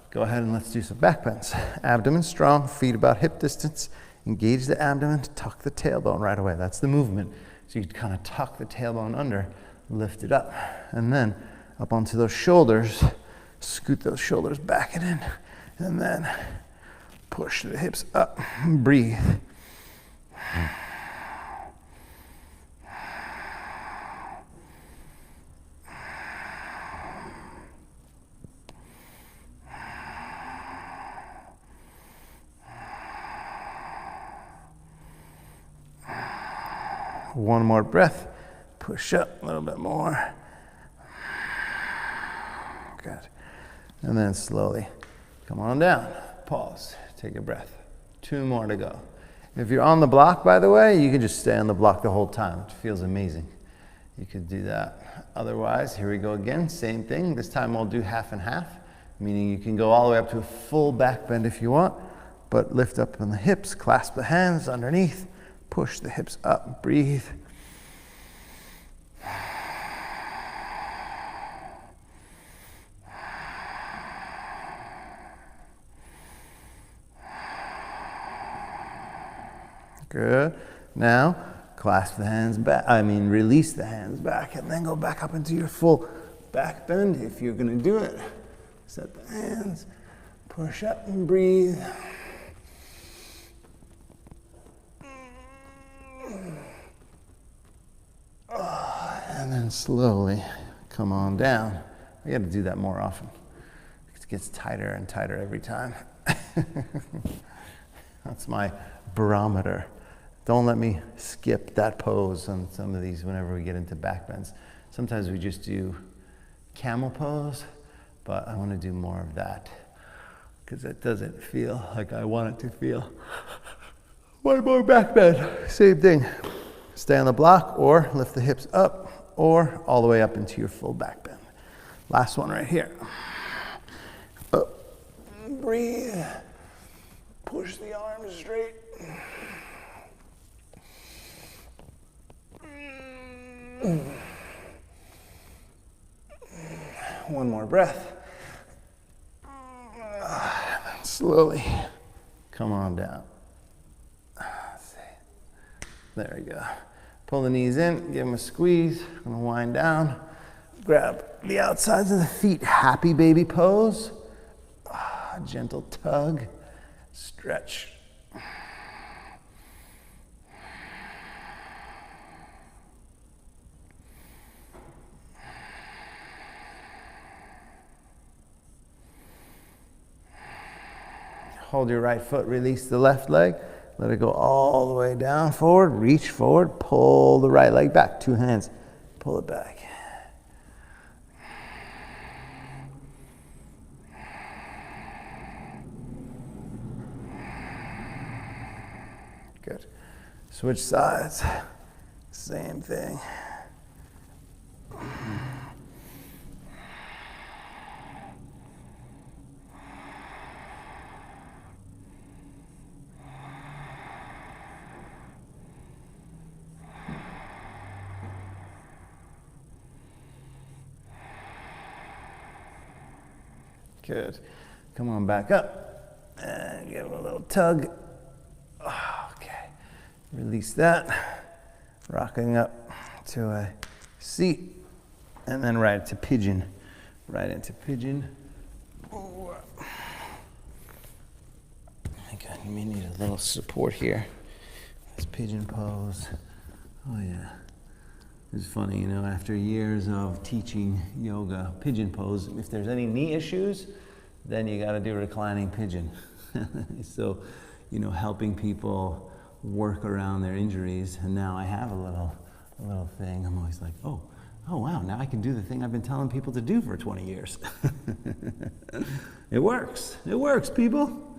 Go ahead and let's do some back bends. Abdomen strong, feet about hip distance. Engage the abdomen, tuck the tailbone right away. That's the movement. So you kind of tuck the tailbone under, lift it up, and then up onto those shoulders, scoot those shoulders back and in, and then push the hips up, breathe. One more breath, push up a little bit more. Good. And then slowly Come on down. Pause. Take a breath. 2 more to go. If you're on the block, by the way, you can just stay on the block the whole time. It feels amazing. You could do that. Otherwise, here we go again. Same thing. This time I'll do half and half, meaning you can go all the way up to a full back bend if you want, but lift up on the hips, clasp the hands underneath, push the hips up, breathe. Good. Now, clasp the hands back, release the hands back, and then go back up into your full back bend if you're gonna do it. Set the hands, push up and breathe. And then slowly come on down. I gotta do that more often. It gets tighter and tighter every time. That's my barometer. Don't let me skip that pose on some of these whenever we get into back bends. Sometimes we just do camel pose, but I want to do more of that because it doesn't feel like I want it to feel. One more back bend. Same thing. Stay on the block or lift the hips up or all the way up into your full back bend. Last one right here. Up. Breathe. Push the arms straight. One more breath. Slowly come on down. There we go. Pull the knees in, give them a squeeze. I'm gonna wind down. Grab the outsides of the feet. Happy baby pose. Gentle tug. Stretch. Hold your right foot, release the left leg. Let it go all the way down, forward, reach forward, pull the right leg back. 2 hands, pull it back. Good. Switch sides, same thing. Good. Come on back up and give it a little tug. Okay. Release that. Rocking up to a seat and then right into pigeon. Right into pigeon. Okay, you may need a little support here. This pigeon pose. Oh yeah. It's funny, you know, after years of teaching yoga, pigeon pose, if there's any knee issues, then you got to do reclining pigeon. So, you know, helping people work around their injuries. And now I have a little thing. I'm always like, oh wow, now I can do the thing I've been telling people to do for 20 years. It works, people.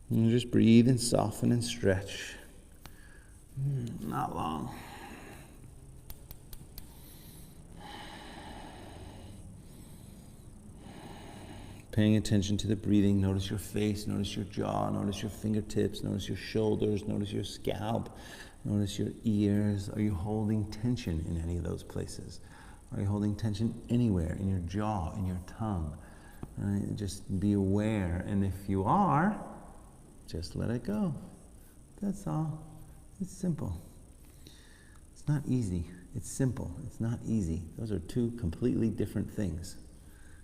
And just breathe and soften and stretch. Not long. Paying attention to the breathing. Notice your face, notice your jaw, notice your fingertips, notice your shoulders, notice your scalp, notice your ears. Are you holding tension in any of those places? Are you holding tension anywhere in your jaw, in your tongue? Right? Just be aware. And if you are, just let it go. That's all. It's simple. It's not easy. It's simple. It's not easy. Those are 2 completely different things.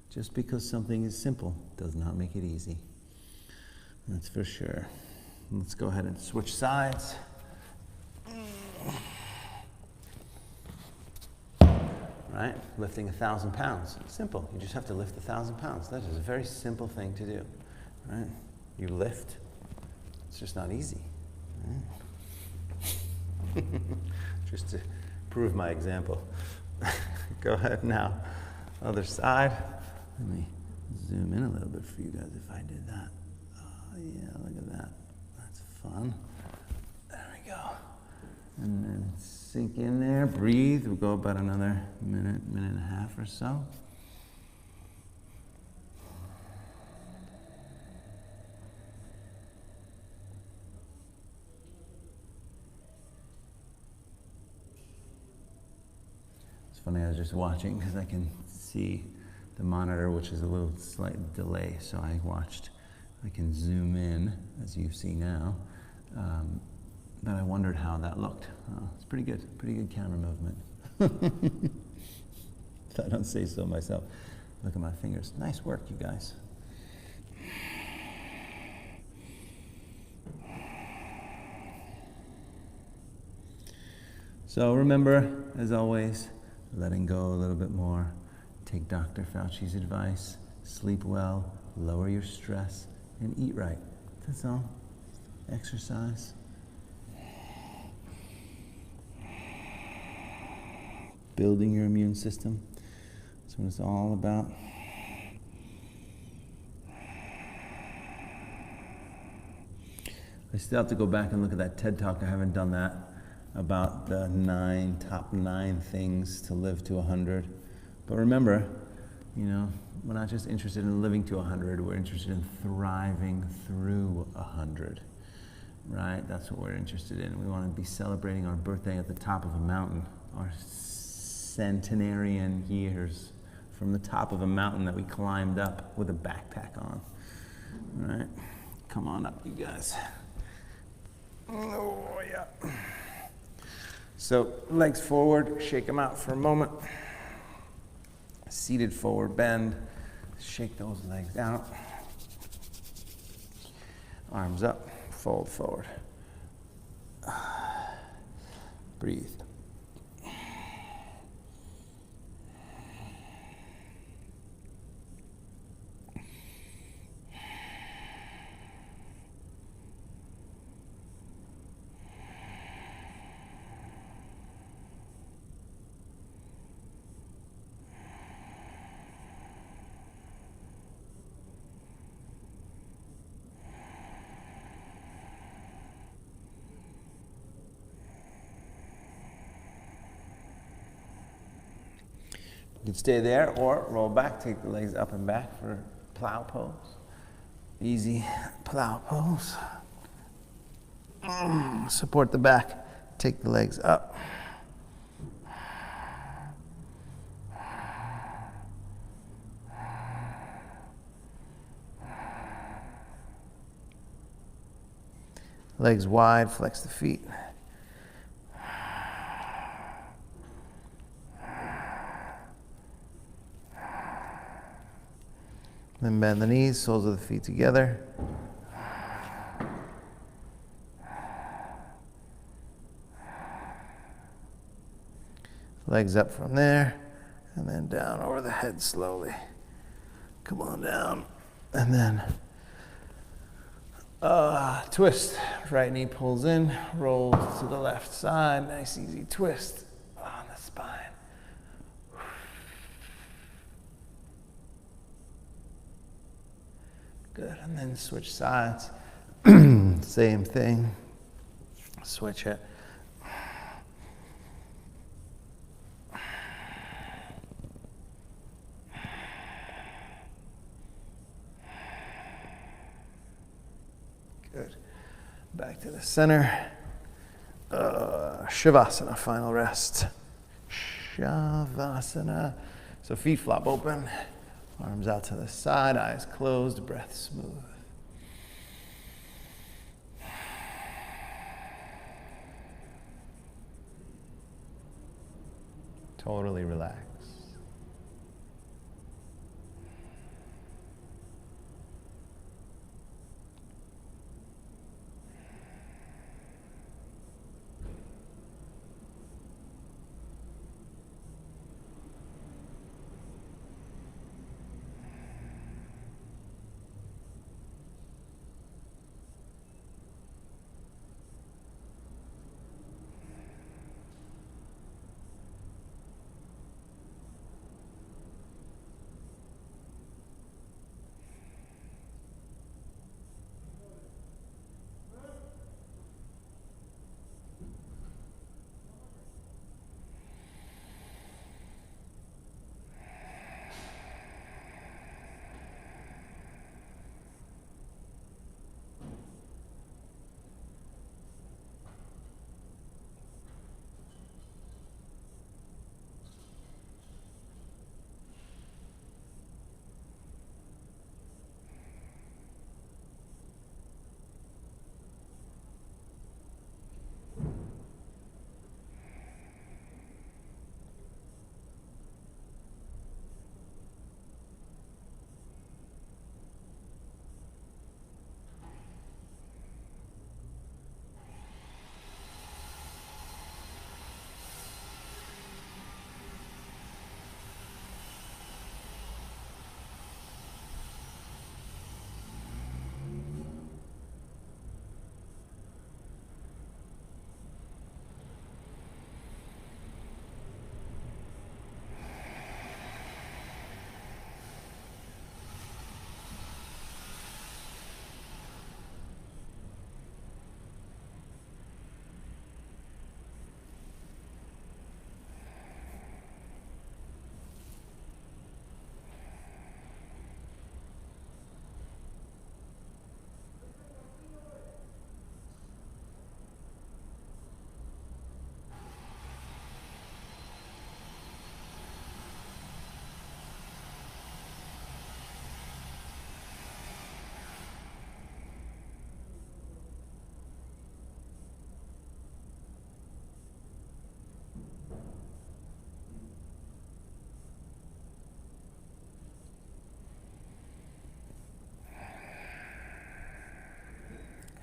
Just because something is simple does not make it easy. That's for sure. Let's go ahead and switch sides. Right? Lifting 1,000 pounds. Simple. You just have to lift 1,000 pounds. That is a very simple thing to do. Right? You lift. It's just not easy. Right? Just to prove my example. Go ahead now. Other side. Let me zoom in a little bit for you guys if I did that. Oh, yeah, look at that. That's fun. There we go. And then sink in there, breathe. We'll go about another minute and a half or so. It's funny, I was just watching because I can see the monitor, which is a little slight delay. So I can zoom in, as you see now. But I wondered how that looked. It's pretty good counter movement. If I don't say so myself. Look at my fingers. Nice work, you guys. So remember, as always, letting go a little bit more. Take Dr. Fauci's advice. Sleep well, lower your stress, and eat right. That's all. Exercise. Building your immune system. That's what it's all about. I still have to go back and look at that TED Talk. I haven't done that, about the top nine things to live to 100. But remember, we're not just interested in living to 100, we're interested in thriving through 100. Right? That's what we're interested in. We want to be celebrating our birthday at the top of a mountain, our centenarian years from the top of a mountain that we climbed up with a backpack on. All right? Come on up, you guys. Oh, yeah. So, legs forward, shake them out for a moment. Seated forward bend. Shake those legs out. Arms up, fold forward. Breathe. You can stay there or roll back, take the legs up and back for plow pose. Easy plow pose. Support the back, take the legs up. Legs wide, flex the feet. Then bend the knees, soles of the feet together. Legs up from there, and then down over the head slowly. Come on down, and then twist. Right knee pulls in, rolls to the left side. Nice easy twist on the spine. Good, and then switch sides. Same thing. Switch it. Good. Back to the center. Shavasana, final rest. Shavasana. So feet flop open. Arms out to the side, eyes closed, breath smooth. Totally relaxed.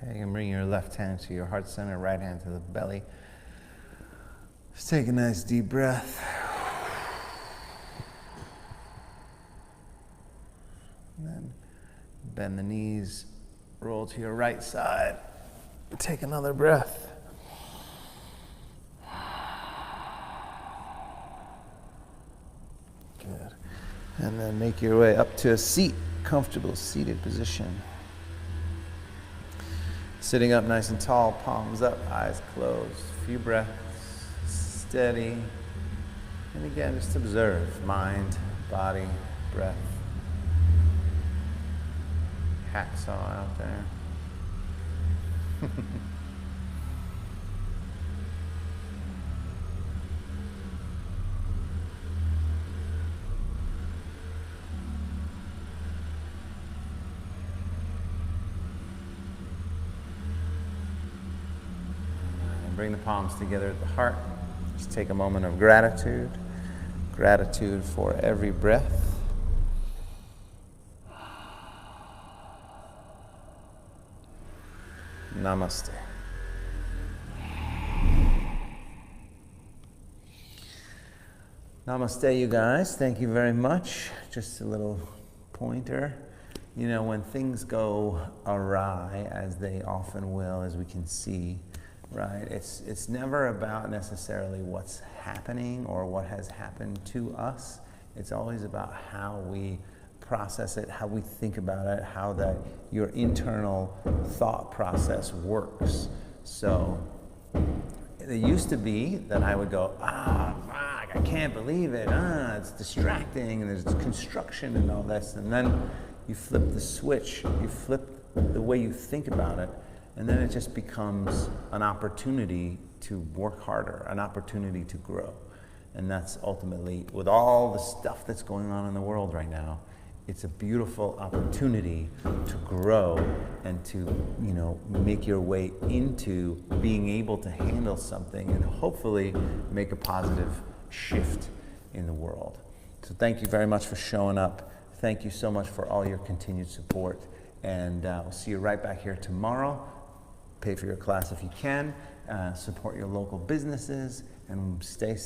Okay, you can bring your left hand to your heart center, right hand to the belly. Just take a nice deep breath. And then bend the knees, roll to your right side. Take another breath. Good. And then make your way up to a seat, comfortable seated position. Sitting up nice and tall, palms up, eyes closed. A few breaths, steady. And again, just observe mind, body, breath. Hacksaw out there. Bring the palms together at the heart. Just take a moment of gratitude. Gratitude for every breath. Namaste. Namaste, you guys. Thank you very much. Just a little pointer. You know, when things go awry, as they often will, as we can see, right? It's never about necessarily what's happening or what has happened to us. It's always about how we process it, how we think about it, how your internal thought process works. So it used to be that I would go, fuck, I can't believe it, it's distracting, and there's construction and all this, and then you flip the switch, you flip the way you think about it, and then it just becomes an opportunity to work harder, an opportunity to grow. And that's ultimately, with all the stuff that's going on in the world right now, it's a beautiful opportunity to grow and to, make your way into being able to handle something and hopefully make a positive shift in the world. So thank you very much for showing up. Thank you so much for all your continued support. And we'll see you right back here tomorrow. Pay for your class if you can, support your local businesses, and stay safe